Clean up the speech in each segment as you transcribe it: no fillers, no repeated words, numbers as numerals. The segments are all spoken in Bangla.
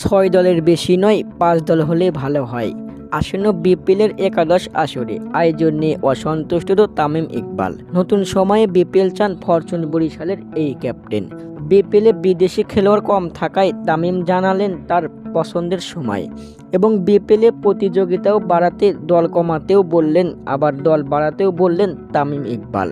6 দলের বেশি নয়, 5 দল হলে ভালো হয়। আসন্ন বিপিএলের একাদশ আসরে আয়োজন নিয়ে অসন্তুষ্ট তামিম ইকবাল। নতুন সময়ে বিপিএল চান ফরচুন বরিশালের এই ক্যাপ্টেন। বিপিএলে বিদেশি খেলোয়াড় কম থাকায় তামিম জানালেন তার পছন্দের সময়, এবং বিপিএলে প্রতিযোগিতাও বাড়াতে দল কমাতেও বললেন, আবার দল বাড়াতেও বললেন তামিম ইকবাল।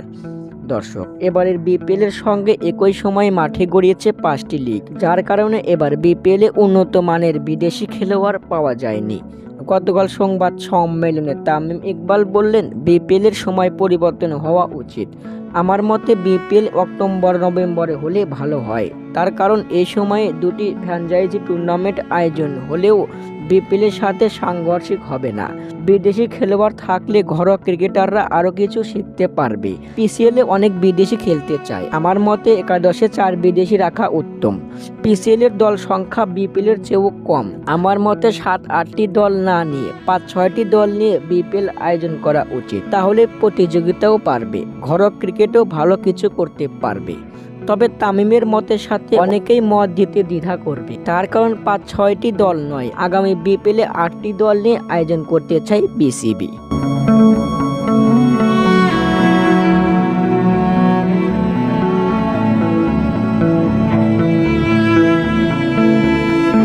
দর্শক, এবারের বিপিএলের সঙ্গে একই সময়ে মাঠে গড়িয়েছে 5টি লিগ, যার কারণে এবার বিপিএলে উন্নত মানের বিদেশি খেলোয়াড় পাওয়া যায়নি। গতকাল সংবাদ সম্মেলনে তামিম ইকবাল বললেন, বিপিএলের সময় পরিবর্তন হওয়া উচিত। আমার মতে বিপিএল অক্টোবর-নভেম্বরে হলে ভালো হয়। তার কারণ এই সময়ে দুটি ফ্র্যাঞ্চাইজি টুর্নামেন্ট আয়োজন হলেও বিপিএলের সাথে সাংঘর্ষিক হবে না। বিদেশি খেলোয়াড় থাকলে ঘরোয়া ক্রিকেটাররা আরও কিছু শিখতে পারবে। পিসিএলে অনেক বিদেশি খেলতে চায়। আমার মতে একাদশে 4 বিদেশি রাখা উত্তম। পিসিএলের দল সংখ্যা বিপিএলের চেয়েও কম। আমার মতে 7-8টি দল না নিয়ে 5-6টি দল নিয়ে বিপিএল আয়োজন করা উচিত। তাহলে প্রতিযোগিতাও পারবে, ঘরোয়া ক্রিকেটও ভালো কিছু করতে পারবে। তবে তামিমের মতের সাথে অনেকেই মত দিতে দ্বিধা করবে। তার কারণ 5-6টি দল নয়, আগামী বিপিএলে 8টি দল নিয়ে আয়োজন করতে চায় বিসিবি।